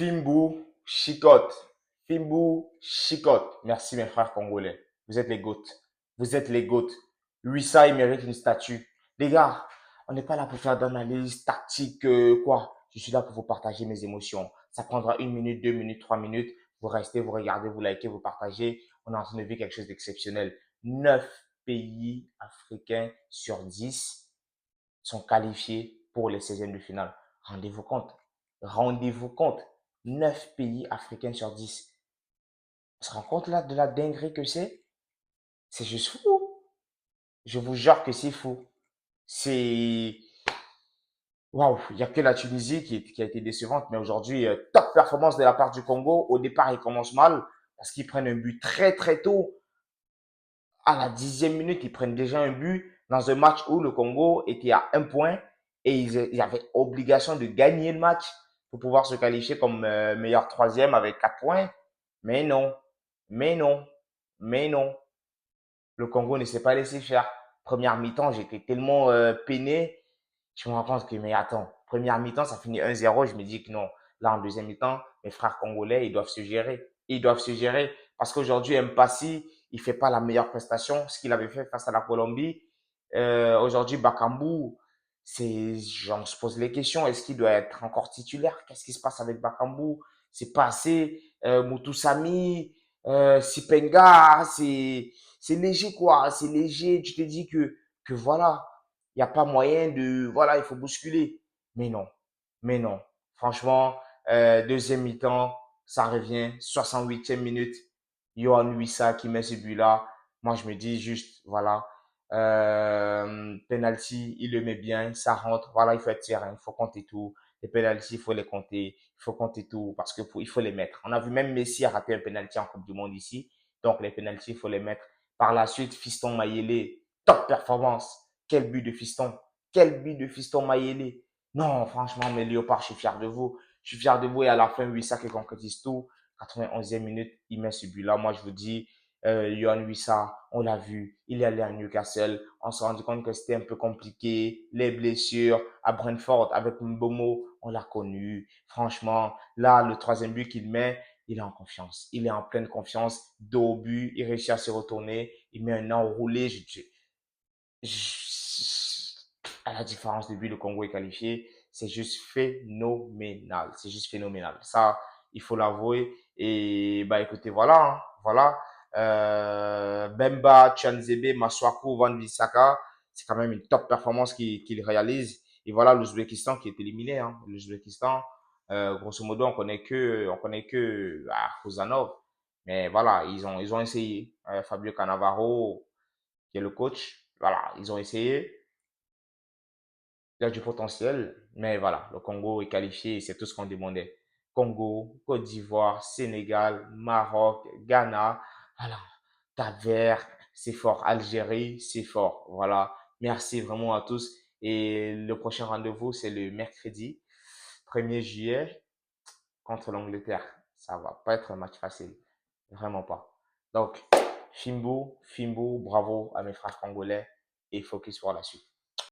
Fimbu, chicote. Fimbu, chicote. Merci mes frères congolais. Vous êtes les GOAT. Vous êtes les GOAT. Wissa, il mérite une statue. Les gars, on n'est pas là pour faire d'analyse tactique, quoi. Je suis là pour vous partager mes émotions. Ça prendra 1 minute, 2 minutes, 3 minutes. Vous restez, vous regardez, vous likez, vous partagez. On est en train de vivre quelque chose d'exceptionnel. 9 pays africains sur 10 sont qualifiés pour les 16e de finale. Rendez-vous compte. Rendez-vous compte. 9 pays africains sur 10. On se rend compte là de la dinguerie que c'est? C'est juste fou. Je vous jure que c'est fou. C'est... Waouh, il n'y a que la Tunisie qui a été décevante, mais aujourd'hui, top performance de la part du Congo. Au départ, ils commencent mal parce qu'ils prennent un but très très tôt. À la 10e minute, ils prennent déjà un but dans un match où le Congo était à 1 point et ils avaient obligation de gagner le match pour pouvoir se qualifier comme meilleur troisième avec 4 points. Mais non, mais non, mais non. Le Congo ne s'est pas laissé faire. Première mi-temps, j'étais tellement peiné. Je me rends compte que, mais attends, première mi-temps, ça finit 1-0. Je me dis que non. Là, en deuxième mi-temps, mes frères congolais, ils doivent se gérer. Ils doivent se gérer. Parce qu'aujourd'hui, Mpassi, il fait pas la meilleure prestation, ce qu'il avait fait face à la Colombie. Aujourd'hui, Bakambu, on se pose les questions. Est-ce qu'il doit être encore titulaire? Qu'est-ce qui se passe avec Bakambu? C'est pas assez. Mutusami, Sipenga, c'est léger, quoi. C'est léger. Tu te dis que voilà, il n'y a pas moyen de, voilà, il faut bousculer. Mais non, mais non. Franchement, deuxième mi-temps, ça revient, 68e minute, Yohan Wissa qui met ce but-là. Moi, je me dis juste, voilà, penalty, il le met bien, ça rentre. Voilà, il faut être serein, il faut compter tout. Les penalties, il faut les compter, il faut compter tout parce que il faut les mettre. On a vu même Messi a raté un penalty en Coupe du Monde ici. Donc, les penalties, il faut les mettre. Par la suite, Fiston Mayele, top performance. Quel but de Fiston. Quel but de Fiston Mayele. Non, franchement, mes léopards, je suis fier de vous. Je suis fier de vous et à la fin, Wissa qui concrétise tout. 91e minute, il met ce but-là. Moi, je vous dis, Yohan Wissa, on l'a vu, il est allé à Newcastle. On s'est rendu compte que c'était un peu compliqué. Les blessures à Brentford avec Mbomo, on l'a connu. Franchement, là, le troisième but qu'il met, il est en confiance. Il est en pleine confiance. Dos au but, il réussit à se retourner. Il met un enroulé. À la différence de but, le Congo est qualifié. C'est juste phénoménal. C'est juste phénoménal. Ça, il faut l'avouer. Et bah écoutez, voilà, hein, voilà. Bemba, Chanzebe, Maswaku, Van Bissaka, c'est quand même une top performance qu'il réalise. Et voilà l'Ouzbékistan qui est éliminé. Hein. L'Ouzbékistan, grosso modo, on connaît que Khuzanov. Mais voilà, ils ont essayé. Fabio Cannavaro, qui est le coach, voilà, ils ont essayé. Il y a du potentiel, mais voilà, le Congo est qualifié et c'est tout ce qu'on demandait. Congo, Côte d'Ivoire, Sénégal, Maroc, Ghana, voilà, Cap-Vert, c'est fort. Algérie, c'est fort. Voilà. Merci vraiment à tous. Et le prochain rendez-vous, c'est le mercredi 1er juillet contre l'Angleterre. Ça va pas être un match facile. Vraiment pas. Donc, Fimbu, bravo à mes frères congolais et focus pour la suite.